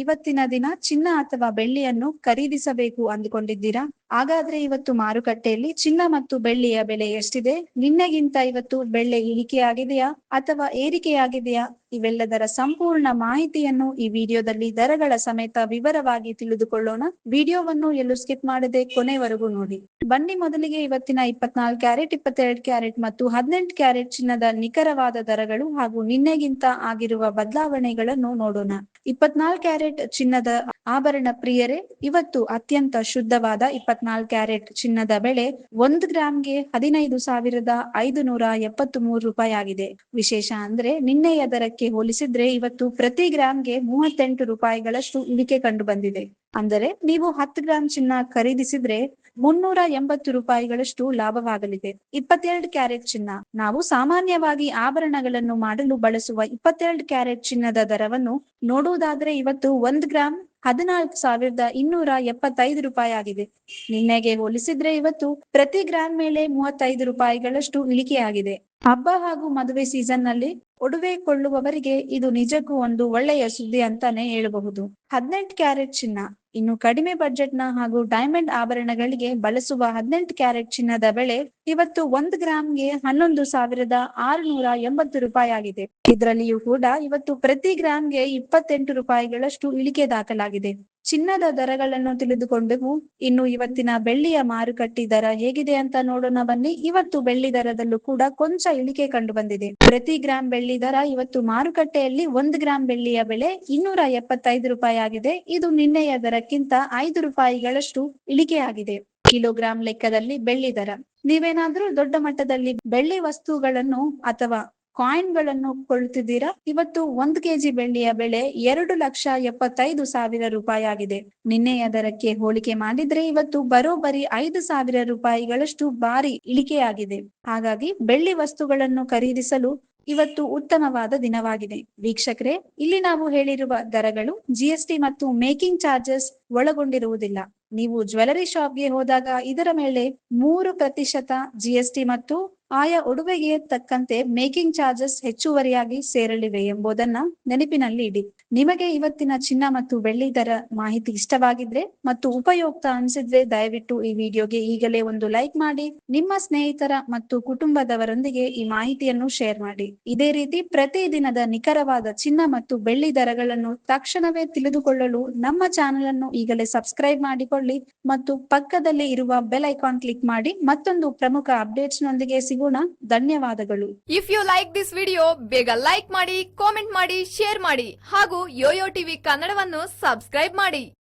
ಇವತ್ತಿನ ದಿನ ಚಿನ್ನ ಅಥವಾ ಬೆಳ್ಳಿಯನ್ನು ಖರೀದಿಸಬೇಕು ಅಂದುಕೊಂಡಿದ್ದೀರಾ? ಹಾಗಾದ್ರೆ ಇವತ್ತು ಮಾರುಕಟ್ಟೆಯಲ್ಲಿ ಚಿನ್ನ ಮತ್ತು ಬೆಳ್ಳಿಯ ಬೆಲೆ ಎಷ್ಟಿದೆ? ನಿನ್ನೆಗಿಂತ ಇವತ್ತು ಬೆಳ್ಳಿ ಇಳಿಕೆಯಾಗಿದೆಯಾ ಅಥವಾ ಏರಿಕೆಯಾಗಿದೆಯಾ? ಇವೆಲ್ಲದರ ಸಂಪೂರ್ಣ ಮಾಹಿತಿಯನ್ನು ಈ ವಿಡಿಯೋದಲ್ಲಿ ದರಗಳ ಸಮೇತ ವಿವರವಾಗಿ ತಿಳಿದುಕೊಳ್ಳೋಣ. ವಿಡಿಯೋವನ್ನು ಎಲ್ಲೂ ಸ್ಕಿಪ್ ಮಾಡದೆ ಕೊನೆವರೆಗೂ ನೋಡಿ. ಬನ್ನಿ ಮೊದಲಿಗೆ ಇವತ್ತಿನ 24 ಕ್ಯಾರೆಟ್, 22 ಕ್ಯಾರೆಟ್ ಮತ್ತು 18 ಕ್ಯಾರೆಟ್ ಚಿನ್ನದ ನಿಖರವಾದ ದರಗಳು ಹಾಗೂ ನಿನ್ನೆಗಿಂತ ಆಗಿರುವ ಬದಲಾವಣೆಗಳನ್ನು ನೋಡೋಣ. 24 ಕ್ಯಾರೆಟ್ ಚಿನ್ನದ ಆಭರಣ ಪ್ರಿಯರೇ, ಇವತ್ತು ಅತ್ಯಂತ ಶುದ್ಧವಾದ 24 ಕ್ಯಾರೆಟ್ ಚಿನ್ನದ ಬೆಲೆ 1 ಗ್ರಾಂಗೆ 15,573 ರೂಪಾಯಿ ಆಗಿದೆ. ವಿಶೇಷ ಅಂದ್ರೆ ನಿನ್ನೆಯ ದರಕ್ಕೆ ಹೋಲಿಸಿದ್ರೆ ಇವತ್ತು ಪ್ರತಿ ಗ್ರಾಂಗೆ 38 ರೂಪಾಯಿಗಳಷ್ಟು ಇಳಿಕೆ ಕಂಡು ಬಂದಿದೆ. ಅಂದರೆ ನೀವು 10 ಗ್ರಾಂ ಚಿನ್ನ ಖರೀದಿಸಿದ್ರೆ 380 ರೂಪಾಯಿಗಳಷ್ಟು ಲಾಭವಾಗಲಿದೆ. 22 ಕ್ಯಾರೆಟ್ ಚಿನ್ನ. ನಾವು ಸಾಮಾನ್ಯವಾಗಿ ಆಭರಣಗಳನ್ನು ಮಾಡಲು ಬಳಸುವ 22 ಕ್ಯಾರೆಟ್ ಚಿನ್ನದ ದರವನ್ನು ನೋಡುವುದಾದ್ರೆ ಇವತ್ತು 1 ಗ್ರಾಂ 14,275 ರೂಪಾಯಿ ಆಗಿದೆ. ನಿನ್ನೆಗೆ ಹೋಲಿಸಿದ್ರೆ ಇವತ್ತು ಪ್ರತಿ ಗ್ರಾಂ ಮೇಲೆ 35 ರೂಪಾಯಿಗಳಷ್ಟು ಇಳಿಕೆಯಾಗಿದೆ. ಹಬ್ಬ ಹಾಗೂ ಮದುವೆ ಸೀಸನ್ ನಲ್ಲಿ ಒಡವೆ ಕೊಳ್ಳುವವರಿಗೆ ಇದು ನಿಜಕ್ಕೂ ಒಂದು ಒಳ್ಳೆಯ ಸುದ್ದಿ ಅಂತಾನೆ ಹೇಳಬಹುದು. 18 ಕ್ಯಾರೆಟ್ ಚಿನ್ನ. ಇನ್ನು ಕಡಿಮೆ ಬಜೆಟ್ ನ ಹಾಗೂ ಡೈಮಂಡ್ ಆಭರಣಗಳಿಗೆ ಬಳಸುವ 18 ಕ್ಯಾರೆಟ್ ಚಿನ್ನದ ಬೆಲೆ ಇವತ್ತು 1 ಗ್ರಾಂಗೆ 11,680 ರೂಪಾಯಿ ಆಗಿದೆ. ಇದರಲ್ಲಿಯೂ ಕೂಡ ಇವತ್ತು ಪ್ರತಿ ಗ್ರಾಂಗೆ 28 ರೂಪಾಯಿಗಳಷ್ಟು ಇಳಿಕೆ ದಾಖಲಾಗಿದೆ. ಚಿನ್ನದ ದರಗಳನ್ನು ತಿಳಿದುಕೊಂಡೆವು. ಇನ್ನು ಇವತ್ತಿನ ಬೆಳ್ಳಿಯ ಮಾರುಕಟ್ಟೆ ದರ ಹೇಗಿದೆ ಅಂತ ನೋಡೋಣ ಬನ್ನಿ. ಇವತ್ತು ಬೆಳ್ಳಿ ದರದಲ್ಲೂ ಕೂಡ ಕೊಂಚ ಇಳಿಕೆ ಕಂಡು ಬಂದಿದೆ. ಪ್ರತಿ ಗ್ರಾಂ ಬೆಳ್ಳಿ ದರ ಇವತ್ತು ಮಾರುಕಟ್ಟೆಯಲ್ಲಿ 1 ಗ್ರಾಂ ಬೆಳ್ಳಿಯ ಬೆಲೆ 275 ರೂಪಾಯಿ ಆಗಿದೆ. ಇದು ನಿನ್ನೆಯ ದರಕ್ಕಿಂತ 5 ರೂಪಾಯಿಗಳಷ್ಟು ಇಳಿಕೆಯಾಗಿದೆ. ಕಿಲೋಗ್ರಾಂ ಲೆಕ್ಕದಲ್ಲಿ ಬೆಳ್ಳಿ ದರ. ನೀವೇನಾದ್ರೂ ದೊಡ್ಡ ಮಟ್ಟದಲ್ಲಿ ಬೆಳ್ಳಿ ವಸ್ತುಗಳನ್ನು ಅಥವಾ ಕಾಯಿನ್ ಗಳನ್ನು ಕೊಳ್ಳುತ್ತಿದ್ದೀರಾ? ಇವತ್ತು 1 ಕೆಜಿ ಬೆಳ್ಳಿಯ ಬೆಲೆ 2,75,000 ರೂಪಾಯಿ ಆಗಿದೆ. ನಿನ್ನೆಯ ದರಕ್ಕೆ ಹೋಲಿಕೆ ಮಾಡಿದ್ರೆ ಇವತ್ತು ಬರೋಬ್ಬರಿ 5,000 ರೂಪಾಯಿಗಳಷ್ಟು ಭಾರಿ ಇಳಿಕೆಯಾಗಿದೆ. ಹಾಗಾಗಿ ಬೆಳ್ಳಿ ವಸ್ತುಗಳನ್ನು ಖರೀದಿಸಲು ಇವತ್ತು ಉತ್ತಮವಾದ ದಿನವಾಗಿದೆ. ವೀಕ್ಷಕರೇ, ಇಲ್ಲಿ ನಾವು ಹೇಳಿರುವ ದರಗಳು ಜಿಎಸ್ಟಿ ಮತ್ತು ಮೇಕಿಂಗ್ ಚಾರ್ಜಸ್ ಒಳಗೊಂಡಿರುವುದಿಲ್ಲ. ನೀವು ಜ್ಯುವೆಲರಿ ಶಾಪ್ಗೆ ಹೋದಾಗ ಇದರ ಮೇಲೆ 3% ಜಿಎಸ್ಟಿ ಮತ್ತು ಆಯಾ ಉಡುಗೆಗೆ ತಕ್ಕಂತೆ ಮೇಕಿಂಗ್ ಚಾರ್ಜಸ್ ಹೆಚ್ಚುವರಿಯಾಗಿ ಸೇರಲಿವೆ ಎಂಬುದನ್ನ ನೆನಪಿನಲ್ಲಿ ಇಡಿ. ನಿಮಗೆ ಇವತ್ತಿನ ಚಿನ್ನ ಮತ್ತು ಬೆಳ್ಳಿ ದರ ಮಾಹಿತಿ ಇಷ್ಟವಾಗಿದ್ರೆ ಮತ್ತು ಉಪಯುಕ್ತ ಅನಿಸಿದ್ರೆ ದಯವಿಟ್ಟು ಈ ವಿಡಿಯೋಗೆ ಈಗಲೇ ಒಂದು ಲೈಕ್ ಮಾಡಿ, ನಿಮ್ಮ ಸ್ನೇಹಿತರ ಮತ್ತು ಕುಟುಂಬದವರೊಂದಿಗೆ ಈ ಮಾಹಿತಿಯನ್ನು ಶೇರ್ ಮಾಡಿ. ಇದೇ ರೀತಿ ಪ್ರತಿ ದಿನದ ನಿಖರವಾದ ಚಿನ್ನ ಮತ್ತು ಬೆಳ್ಳಿ ದರಗಳನ್ನು ತಕ್ಷಣವೇ ತಿಳಿದುಕೊಳ್ಳಲು ನಮ್ಮ ಚಾನೆಲ್ ಅನ್ನು ಈಗಲೇ ಸಬ್ಸ್ಕ್ರೈಬ್ ಮಾಡಿಕೊಳ್ಳಿ ಮತ್ತು ಪಕ್ಕದಲ್ಲಿ ಇರುವ ಬೆಲ್ ಐಕಾನ್ ಕ್ಲಿಕ್ ಮಾಡಿ. ಮತ್ತೊಂದು ಪ್ರಮುಖ ಅಪ್ಡೇಟ್ಸ್ ನೊಂದಿಗೆ ಸಿಗೋಣ. ಧನ್ಯವಾದಗಳು. If you like this video, ಬೇಗ ಲೈಕ್ ಮಾಡಿ, ಕಾಮೆಂಟ್ ಮಾಡಿ, ಶೇರ್ ಮಾಡಿ ಹಾಗೂ ಯೋಯೋ ಟಿವಿ ಕನ್ನಡವನ್ನು ಸಬ್ಸ್ಕ್ರೈಬ್ ಮಾಡಿ.